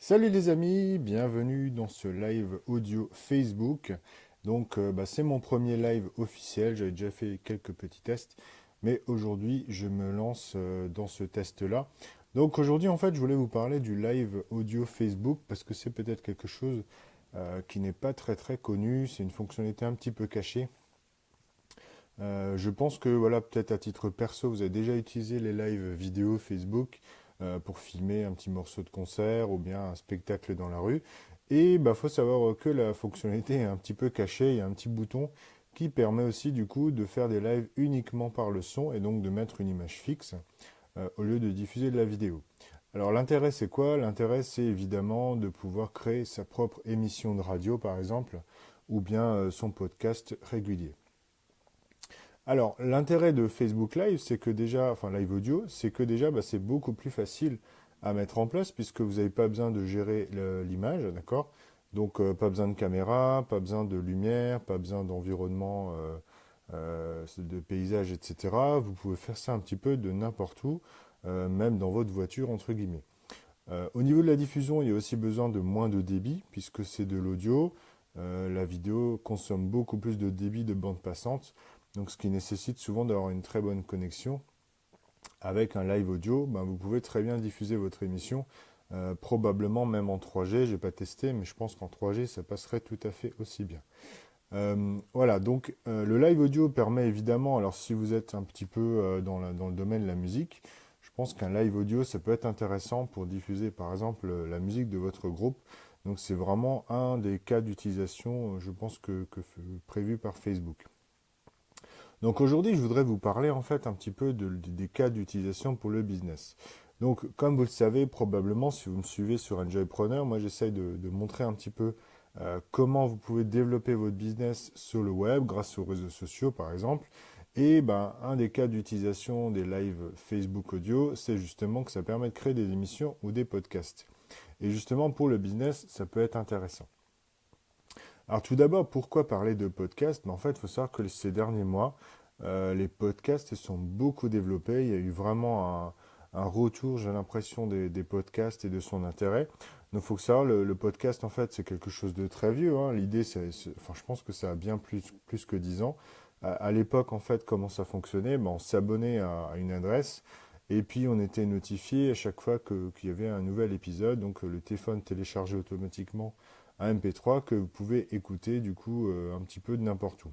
Salut les amis, bienvenue dans ce live audio Facebook. Donc c'est mon premier live officiel, j'avais déjà fait quelques petits tests, mais aujourd'hui je me lance dans ce test-là. Donc aujourd'hui en fait je voulais vous parler du live audio Facebook parce que c'est peut-être quelque chose qui n'est pas très très connu, c'est une fonctionnalité un petit peu cachée. Je pense que voilà, peut-être à titre perso, vous avez déjà utilisé les lives vidéo Facebook pour filmer un petit morceau de concert ou bien un spectacle dans la rue. Et bah, faut savoir que la fonctionnalité est un petit peu cachée. Il y a un petit bouton qui permet aussi du coup de faire des lives uniquement par le son et donc de mettre une image fixe au lieu de diffuser de la vidéo. Alors l'intérêt c'est quoi? L'intérêt c'est évidemment de pouvoir créer sa propre émission de radio par exemple ou bien son podcast régulier. Alors, l'intérêt de Facebook Live, c'est que déjà, enfin Live Audio, c'est que déjà, c'est beaucoup plus facile à mettre en place puisque vous n'avez pas besoin de gérer l'image, d'accord? Donc, pas besoin de caméra, pas besoin de lumière, pas besoin d'environnement, de paysage, etc. Vous pouvez faire ça un petit peu de n'importe où, même dans votre voiture, entre guillemets. Au niveau de la diffusion, il y a aussi besoin de moins de débit puisque c'est de l'audio. La vidéo consomme beaucoup plus de débit de bande passante, donc ce qui nécessite souvent d'avoir une très bonne connexion. Avec un live audio, vous pouvez très bien diffuser votre émission, probablement même en 3G. Je n'ai pas testé, mais je pense qu'en 3G, ça passerait tout à fait aussi bien. Voilà, donc le live audio permet évidemment, alors si vous êtes un petit peu dans le domaine de la musique, je pense qu'un live audio, ça peut être intéressant pour diffuser par exemple la musique de votre groupe. Donc c'est vraiment un des cas d'utilisation, je pense que prévu par Facebook. Donc aujourd'hui, je voudrais vous parler en fait un petit peu des cas d'utilisation pour le business. Donc comme vous le savez probablement, si vous me suivez sur Enjoypreneur, moi j'essaye de montrer un petit peu comment vous pouvez développer votre business sur le web grâce aux réseaux sociaux par exemple. Et un des cas d'utilisation des lives Facebook audio, c'est justement que ça permet de créer des émissions ou des podcasts. Et justement pour le business, ça peut être intéressant. Alors tout d'abord, pourquoi parler de podcasts? En fait, il faut savoir que ces derniers mois, les podcasts se sont beaucoup développés. Il y a eu vraiment un retour, j'ai l'impression, des podcasts et de son intérêt. Donc il faut savoir, le podcast, en fait, c'est quelque chose de très vieux, hein. L'idée, enfin, je pense que ça a bien plus que 10 ans. À l'époque, en fait, comment ça fonctionnait? On s'abonnait à une adresse et puis on était notifié à chaque fois qu'il y avait un nouvel épisode. Donc le téléphone téléchargeait automatiquement un MP3 que vous pouvez écouter du coup un petit peu de n'importe où.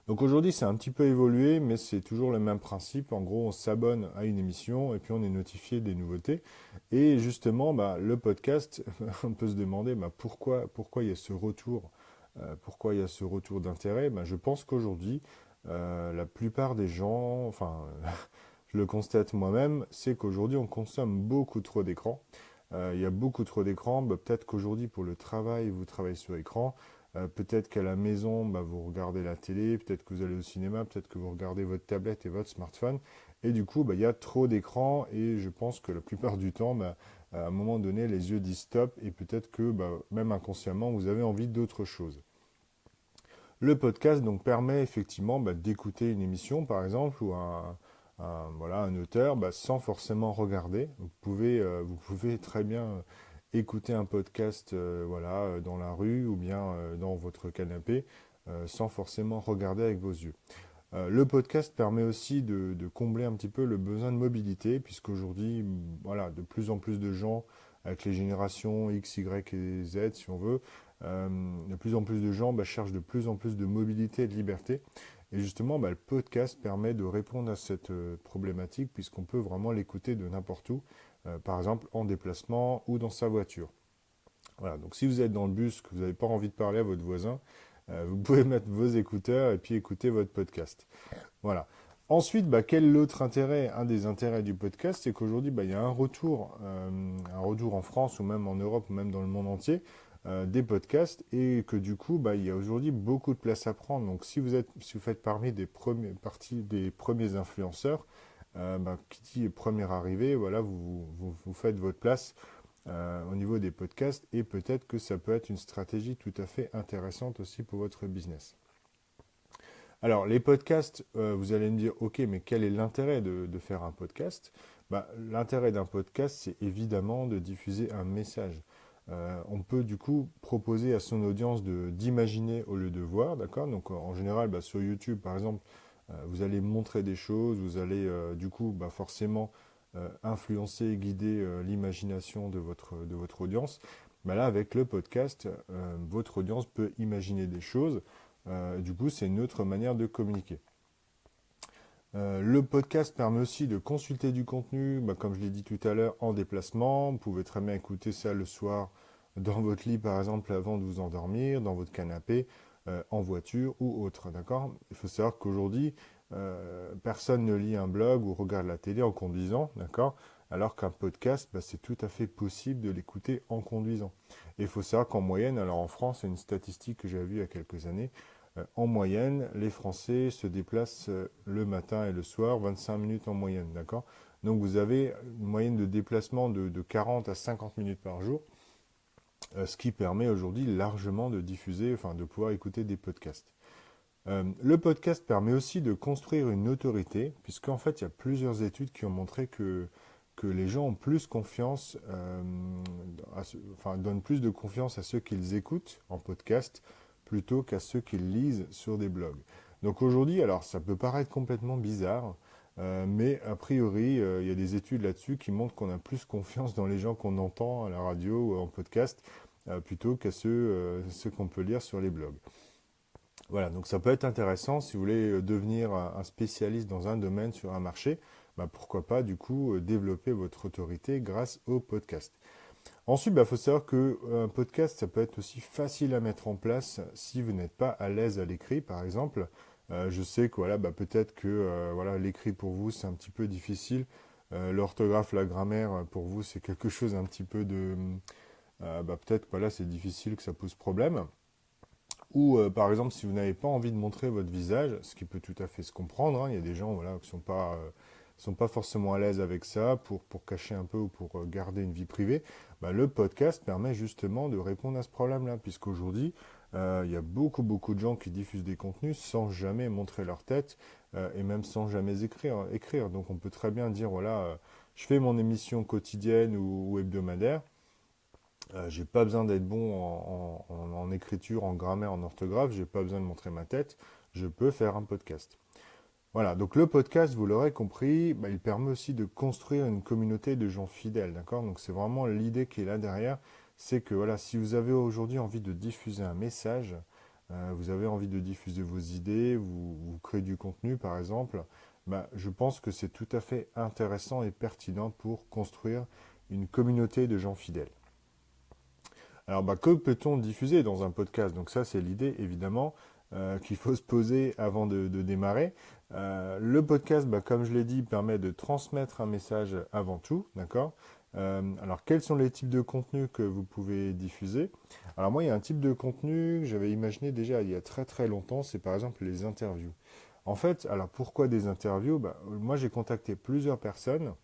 Donc aujourd'hui c'est un petit peu évolué mais c'est toujours le même principe. En gros on s'abonne à une émission et puis on est notifié des nouveautés. Et justement le podcast, on peut se demander pourquoi il y a ce retour, pourquoi il y a ce retour d'intérêt. Je pense qu'aujourd'hui la plupart des gens, enfin je le constate moi-même, c'est qu'aujourd'hui on consomme beaucoup trop d'écran. Il y a beaucoup trop d'écrans. Peut-être qu'aujourd'hui, pour le travail, vous travaillez sur écran. Peut-être qu'à la maison, vous regardez la télé. Peut-être que vous allez au cinéma. Peut-être que vous regardez votre tablette et votre smartphone. Et du coup, il y a trop d'écrans. Et je pense que la plupart du temps, à un moment donné, les yeux disent stop. Et peut-être que même inconsciemment, vous avez envie d'autre chose. Le podcast donc permet effectivement d'écouter une émission, par exemple, ou un auteur sans forcément regarder. Vous pouvez très bien écouter un podcast dans la rue ou bien dans votre canapé sans forcément regarder avec vos yeux. Le podcast permet aussi de combler un petit peu le besoin de mobilité, puisqu'aujourd'hui, voilà, de plus en plus de gens, avec les générations X, Y et Z, si on veut, de plus en plus de gens cherchent de plus en plus de mobilité et de liberté. Et justement, le podcast permet de répondre à cette problématique, puisqu'on peut vraiment l'écouter de n'importe où, par exemple en déplacement ou dans sa voiture. Voilà, donc si vous êtes dans le bus, que vous n'avez pas envie de parler à votre voisin, vous pouvez mettre vos écouteurs et puis écouter votre podcast. Voilà. Ensuite, quel est l'autre intérêt? Un des intérêts du podcast, c'est qu'aujourd'hui, il y a un retour en France ou même en Europe ou même dans le monde entier des podcasts et que du coup, il y a aujourd'hui beaucoup de place à prendre. Donc, si vous faites partie des premiers influenceurs, qui dit première arrivée, voilà, vous faites votre place au niveau des podcasts et peut-être que ça peut être une stratégie tout à fait intéressante aussi pour votre business. Alors, les podcasts, vous allez me dire, ok, mais quel est l'intérêt de faire un podcast? L'intérêt d'un podcast, c'est évidemment de diffuser un message. On peut du coup proposer à son audience d'imaginer au lieu de voir, d'accord? Donc en général, sur YouTube par exemple, vous allez montrer des choses, vous allez du coup forcément influencer et guider l'imagination de votre audience. Là, avec le podcast, votre audience peut imaginer des choses. Du coup, c'est une autre manière de communiquer. Le podcast permet aussi de consulter du contenu, comme je l'ai dit tout à l'heure, en déplacement. Vous pouvez très bien écouter ça le soir dans votre lit, par exemple, avant de vous endormir, dans votre canapé, en voiture ou autre. D'accord? Il faut savoir qu'aujourd'hui, personne ne lit un blog ou regarde la télé en conduisant, d'accord? Alors qu'un podcast, c'est tout à fait possible de l'écouter en conduisant. Et il faut savoir qu'en moyenne, alors en France, c'est une statistique que j'avais vue il y a quelques années, en moyenne, les Français se déplacent le matin et le soir, 25 minutes en moyenne, d'accord? Donc vous avez une moyenne de déplacement de 40 à 50 minutes par jour, ce qui permet aujourd'hui largement de diffuser, enfin de pouvoir écouter des podcasts. Le podcast permet aussi de construire une autorité, puisqu'en fait, il y a plusieurs études qui ont montré que les gens ont plus confiance, donnent plus de confiance à ceux qu'ils écoutent en podcast plutôt qu'à ceux qu'ils lisent sur des blogs. Donc aujourd'hui, alors ça peut paraître complètement bizarre, mais a priori, il y a des études là-dessus qui montrent qu'on a plus confiance dans les gens qu'on entend à la radio ou en podcast plutôt qu'à ceux qu'on peut lire sur les blogs. Voilà, donc ça peut être intéressant si vous voulez devenir un spécialiste dans un domaine sur un marché, pourquoi pas du coup développer votre autorité grâce au podcast. Ensuite, faut savoir qu'un podcast, ça peut être aussi facile à mettre en place si vous n'êtes pas à l'aise à l'écrit, par exemple. Je sais que voilà, peut-être que l'écrit pour vous c'est un petit peu difficile. L'orthographe, la grammaire pour vous c'est quelque chose un petit peu de peut-être que voilà, c'est difficile, que ça pose problème. Ou par exemple, si vous n'avez pas envie de montrer votre visage, ce qui peut tout à fait se comprendre, hein, il y a des gens voilà, qui sont pas forcément à l'aise avec ça pour cacher un peu ou pour garder une vie privée, le podcast permet justement de répondre à ce problème-là, puisqu'aujourd'hui, il y a beaucoup de gens qui diffusent des contenus sans jamais montrer leur tête et même sans jamais écrire. Donc on peut très bien dire, voilà, je fais mon émission quotidienne ou hebdomadaire. J'ai pas besoin d'être bon en écriture, en grammaire, en orthographe, j'ai pas besoin de montrer ma tête, je peux faire un podcast. Voilà, donc le podcast, vous l'aurez compris, il permet aussi de construire une communauté de gens fidèles, d'accord? Donc c'est vraiment l'idée qui est là derrière, c'est que voilà, si vous avez aujourd'hui envie de diffuser un message, vous avez envie de diffuser vos idées, vous créez du contenu par exemple, je pense que c'est tout à fait intéressant et pertinent pour construire une communauté de gens fidèles. Alors, que peut-on diffuser dans un podcast? Donc ça, c'est l'idée, évidemment, qu'il faut se poser avant de démarrer. Le podcast, comme je l'ai dit, permet de transmettre un message avant tout, d'accord? Alors, quels sont les types de contenus que vous pouvez diffuser? Alors moi, il y a un type de contenu que j'avais imaginé déjà il y a très très longtemps, c'est par exemple les interviews. En fait, alors pourquoi des interviews? Moi, j'ai contacté plusieurs personnes.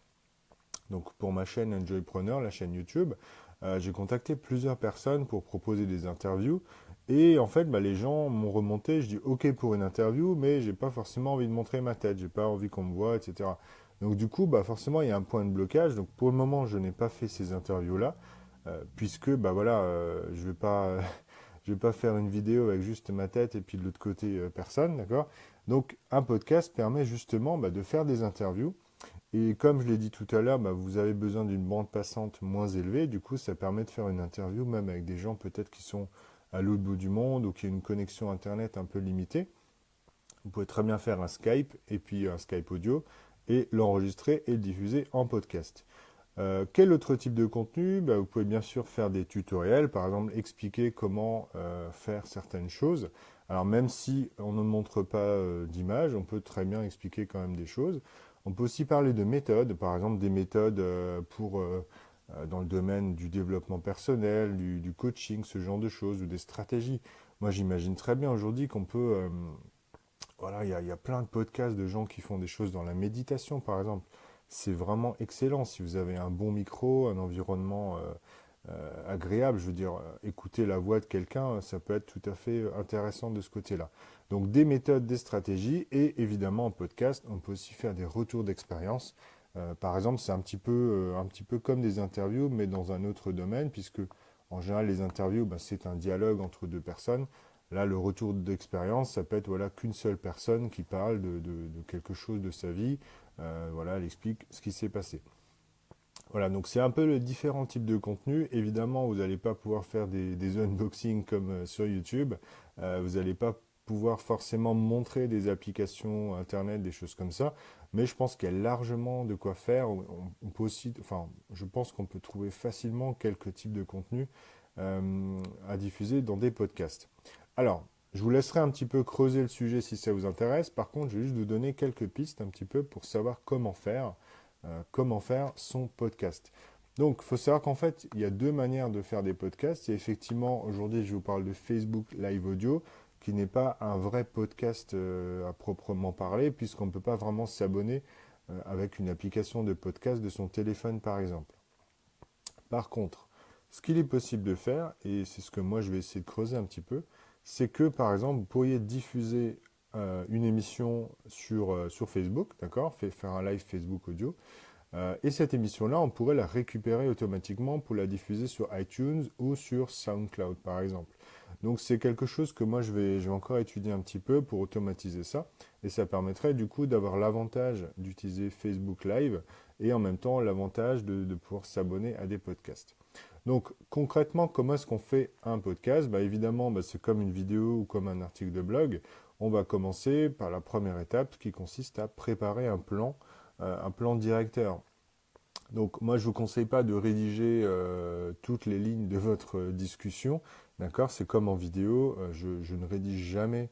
Donc pour ma chaîne Enjoypreneur, la chaîne YouTube, j'ai contacté plusieurs personnes pour proposer des interviews. Et en fait, les gens m'ont remonté, je dis OK pour une interview, mais j'ai pas forcément envie de montrer ma tête, j'ai pas envie qu'on me voit, etc. Donc du coup, forcément, il y a un point de blocage. Donc pour le moment, je n'ai pas fait ces interviews-là, puisque je vais pas, je vais pas faire une vidéo avec juste ma tête et puis de l'autre côté personne, d'accord? Donc un podcast permet justement de faire des interviews. Et comme je l'ai dit tout à l'heure, vous avez besoin d'une bande passante moins élevée. Du coup, ça permet de faire une interview même avec des gens peut-être qui sont à l'autre bout du monde ou qui ont une connexion Internet un peu limitée. Vous pouvez très bien faire un Skype et puis un Skype audio et l'enregistrer et le diffuser en podcast. Quel autre type de contenu? Vous pouvez bien sûr faire des tutoriels, par exemple expliquer comment faire certaines choses. Alors même si on ne montre pas d'image, on peut très bien expliquer quand même des choses. On peut aussi parler de méthodes, par exemple des méthodes dans le domaine du développement personnel, du coaching, ce genre de choses, ou des stratégies. Moi j'imagine très bien aujourd'hui qu'on peut... voilà, il y a plein de podcasts de gens qui font des choses dans la méditation, par exemple. C'est vraiment excellent si vous avez un bon micro, un environnement agréable. Je veux dire, écouter la voix de quelqu'un, ça peut être tout à fait intéressant de ce côté-là. Donc des méthodes, des stratégies et évidemment en podcast, on peut aussi faire des retours d'expérience Par exemple, c'est un petit peu comme des interviews, mais dans un autre domaine, puisque en général, les interviews, bah, c'est un dialogue entre deux personnes. Là, le retour d'expérience, ça peut être voilà, qu'une seule personne qui parle de quelque chose de sa vie. Voilà, elle explique ce qui s'est passé. Voilà, donc c'est un peu le différent type de contenu. Évidemment, vous n'allez pas pouvoir faire des unboxings comme sur YouTube. Vous n'allez pas pouvoir forcément montrer des applications Internet, des choses comme ça. Mais je pense qu'il y a largement de quoi faire. On peut aussi, enfin, je pense qu'on peut trouver facilement quelques types de contenus à diffuser dans des podcasts. Alors, je vous laisserai un petit peu creuser le sujet si ça vous intéresse. Par contre, je vais juste vous donner quelques pistes un petit peu pour savoir comment faire son podcast. Donc, il faut savoir qu'en fait, il y a deux manières de faire des podcasts. Et effectivement, aujourd'hui, je vous parle de Facebook Live Audio, qui n'est pas un vrai podcast à proprement parler, puisqu'on ne peut pas vraiment s'abonner avec une application de podcast de son téléphone, par exemple. Par contre, ce qu'il est possible de faire, et c'est ce que moi je vais essayer de creuser un petit peu, c'est que, par exemple, vous pourriez diffuser une émission sur Facebook, d'accord, faire un live Facebook audio, et cette émission-là, on pourrait la récupérer automatiquement pour la diffuser sur iTunes ou sur SoundCloud, par exemple. Donc c'est quelque chose que moi je vais encore étudier un petit peu pour automatiser ça. Et ça permettrait du coup d'avoir l'avantage d'utiliser Facebook Live et en même temps l'avantage de pouvoir s'abonner à des podcasts. Donc concrètement, comment est-ce qu'on fait un podcast? Bah, évidemment, bah, c'est comme une vidéo ou comme un article de blog. On va commencer par la première étape qui consiste à préparer un plan directeur. Donc moi je ne vous conseille pas de rédiger toutes les lignes de votre discussion, d'accord? C'est comme en vidéo, je ne rédige jamais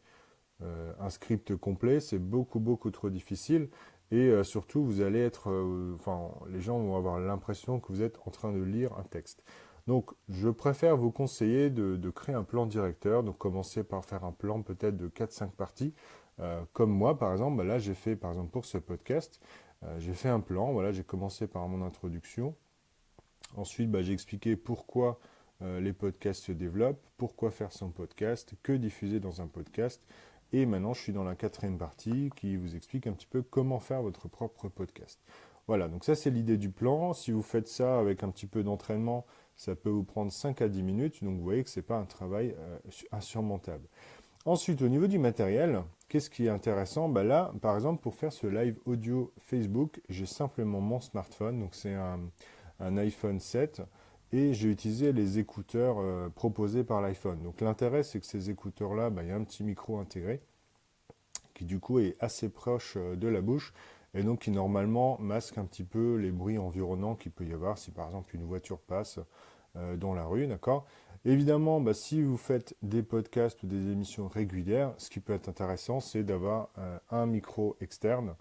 un script complet, c'est beaucoup trop difficile et surtout vous allez être, enfin les gens vont avoir l'impression que vous êtes en train de lire un texte. Donc je préfère vous conseiller de créer un plan directeur, donc commencer par faire un plan peut-être de 4-5 parties, comme moi par exemple, bah là j'ai fait par exemple pour ce podcast, j'ai fait un plan, voilà, j'ai commencé par mon introduction. Ensuite, bah, j'ai expliqué pourquoi les podcasts se développent, pourquoi faire son podcast, que diffuser dans un podcast. Et maintenant, je suis dans la quatrième partie qui vous explique un petit peu comment faire votre propre podcast. Voilà, donc ça c'est l'idée du plan. Si vous faites ça avec un petit peu d'entraînement, ça peut vous prendre 5 à 10 minutes. Donc vous voyez que ce n'est pas un travail insurmontable. Ensuite, au niveau du matériel, qu'est-ce qui est intéressant? Bah là, par exemple, pour faire ce live audio Facebook, j'ai simplement mon smartphone, donc c'est un iPhone 7, et j'ai utilisé les écouteurs proposés par l'iPhone. Donc l'intérêt, c'est que ces écouteurs-là, bah, il y a un petit micro intégré, qui du coup est assez proche de la bouche, et donc qui normalement masque un petit peu les bruits environnants qu'il peut y avoir si par exemple une voiture passe dans la rue, d'accord? Évidemment, bah, si vous faites des podcasts ou des émissions régulières, ce qui peut être intéressant, c'est d'avoir un micro externe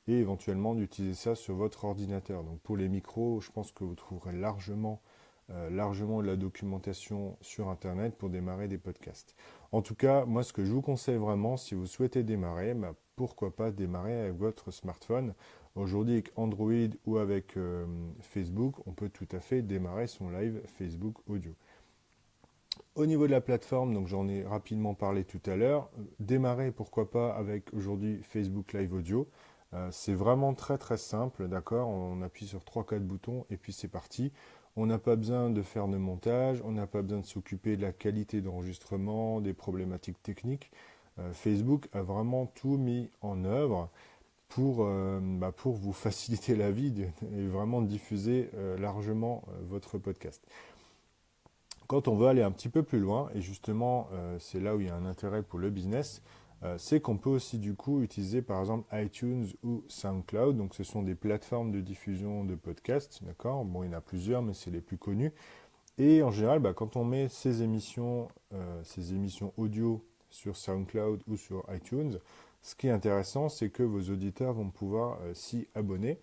et éventuellement d'utiliser ça sur votre ordinateur. Donc pour les micros, je pense que vous trouverez largement de la documentation sur Internet pour démarrer des podcasts. En tout cas, moi ce que je vous conseille vraiment, si vous souhaitez démarrer, bah, pourquoi pas démarrer avec votre smartphone. Aujourd'hui, avec Android ou avec Facebook, on peut tout à fait démarrer son live Facebook audio. Au niveau de la plateforme, donc j'en ai rapidement parlé tout à l'heure, démarrer pourquoi pas avec aujourd'hui Facebook Live Audio. C'est vraiment très simple, d'accord? On appuie sur 3-4 boutons et puis c'est parti. On n'a pas besoin de faire de montage, on n'a pas besoin de s'occuper de la qualité d'enregistrement, des problématiques techniques. Facebook a vraiment tout mis en œuvre pour vous faciliter la vie et vraiment diffuser largement votre podcast. Quand on veut aller un petit peu plus loin, et justement c'est là où il y a un intérêt pour le business, c'est qu'on peut aussi du coup utiliser par exemple iTunes ou SoundCloud. Donc ce sont des plateformes de diffusion de podcasts, d'accord? Bon, il y en a plusieurs, mais c'est les plus connus. Et en général, bah, quand on met ces émissions audio sur SoundCloud ou sur iTunes, ce qui est intéressant, c'est que vos auditeurs vont pouvoir s'y abonner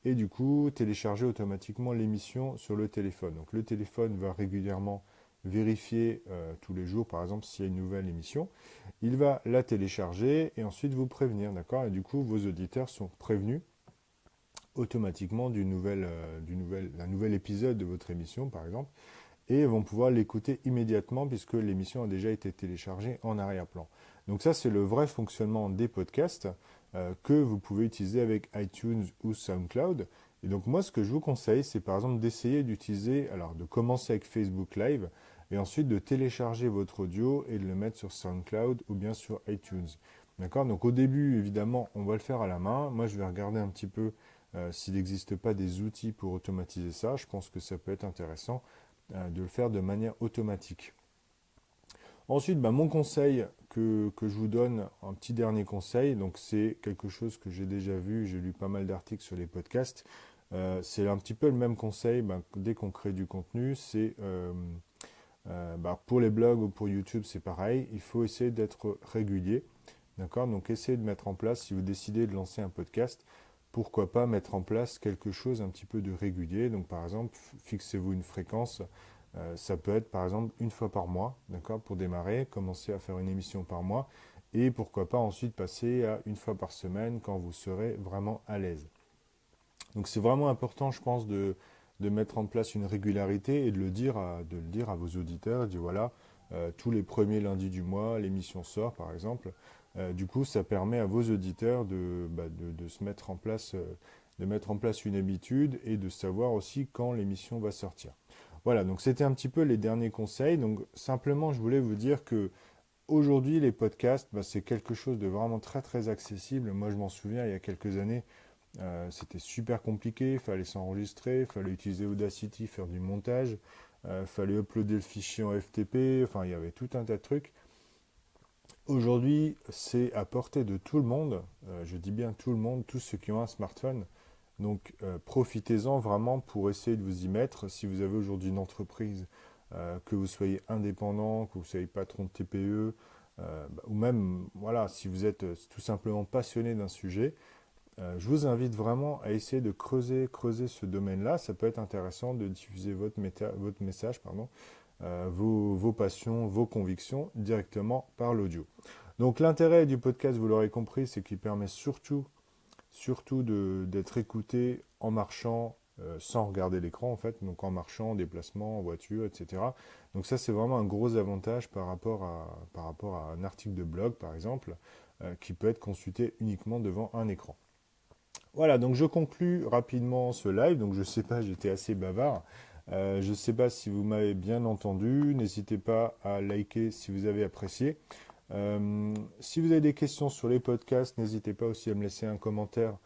et du coup télécharger automatiquement l'émission sur le téléphone. Donc le téléphone va régulièrement vérifier tous les jours, par exemple, s'il y a une nouvelle émission. Il va la télécharger et ensuite vous prévenir, d'accord? Et du coup, vos auditeurs sont prévenus automatiquement d'un nouvel épisode de votre émission, par exemple, et vont pouvoir l'écouter immédiatement puisque l'émission a déjà été téléchargée en arrière-plan. Donc ça, c'est le vrai fonctionnement des podcasts. que vous pouvez utiliser avec iTunes ou SoundCloud. Et donc moi, ce que je vous conseille, c'est par exemple d'essayer d'utiliser, alors de commencer avec Facebook Live, et ensuite de télécharger votre audio et de le mettre sur SoundCloud ou bien sur iTunes. D'accord? Donc au début, évidemment, on va le faire à la main. Moi, je vais regarder un petit peu s'il n'existe pas des outils pour automatiser ça. Je pense que ça peut être intéressant de le faire de manière automatique. Ensuite, mon conseil que je vous donne, un petit dernier conseil, donc c'est quelque chose que j'ai déjà vu, j'ai lu pas mal d'articles sur les podcasts. C'est un petit peu le même conseil dès qu'on crée du contenu, c'est pour les blogs ou pour YouTube, c'est pareil, il faut essayer d'être régulier. D'accord? Donc essayez de mettre en place, si vous décidez de lancer un podcast, pourquoi pas mettre en place quelque chose un petit peu de régulier. Donc par exemple, fixez-vous une fréquence. Ça peut être par exemple une fois par mois, d'accord, pour démarrer, commencer à faire une émission par mois, et pourquoi pas ensuite passer à une fois par semaine quand vous serez vraiment à l'aise. Donc c'est vraiment important, je pense, de mettre en place une régularité et de le dire à vos auditeurs, de dire voilà, tous les premiers lundis du mois, l'émission sort par exemple. Du coup, ça permet à vos auditeurs de se mettre en place, de mettre en place une habitude et de savoir aussi quand l'émission va sortir. Voilà, donc c'était un petit peu les derniers conseils. Donc simplement, je voulais vous dire que aujourd'hui, les podcasts, c'est quelque chose de vraiment très très accessible. Moi, je m'en souviens, il y a quelques années, c'était super compliqué. Il fallait s'enregistrer, il fallait utiliser Audacity, faire du montage, il fallait uploader le fichier en FTP. Enfin, il y avait tout un tas de trucs. Aujourd'hui, c'est à portée de tout le monde. Je dis bien tout le monde, tous ceux qui ont un smartphone. Donc profitez-en vraiment pour essayer de vous y mettre. Si vous avez aujourd'hui une entreprise, que vous soyez indépendant, que vous soyez patron de TPE, ou même voilà, si vous êtes tout simplement passionné d'un sujet, je vous invite vraiment à essayer de creuser ce domaine-là. Ça peut être intéressant de diffuser votre message, vos passions, vos convictions directement par l'audio. Donc l'intérêt du podcast, vous l'aurez compris, c'est qu'il permet surtout d'être écouté en marchant, sans regarder l'écran en fait, donc en marchant, en déplacement, en voiture, etc. Donc ça c'est vraiment un gros avantage par rapport à un article de blog par exemple, qui peut être consulté uniquement devant un écran. Voilà, donc je conclus rapidement ce live, donc je sais pas, j'étais assez bavard. Je ne sais pas si vous m'avez bien entendu, n'hésitez pas à liker si vous avez apprécié. Si vous avez des questions sur les podcasts, n'hésitez pas aussi à me laisser un commentaire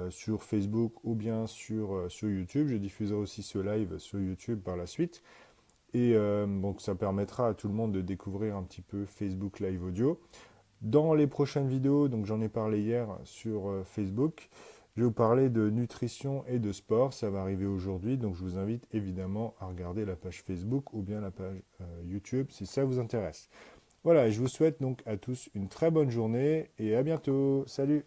sur Facebook ou bien sur YouTube. Je diffuserai aussi ce live sur YouTube par la suite. Et donc ça permettra à tout le monde de découvrir un petit peu Facebook Live Audio. Dans les prochaines vidéos, donc j'en ai parlé hier sur Facebook, je vais vous parler de nutrition et de sport. Ça va arriver aujourd'hui, donc je vous invite évidemment à regarder la page Facebook ou bien la page YouTube si ça vous intéresse. Voilà, et je vous souhaite donc à tous une très bonne journée et à bientôt. Salut!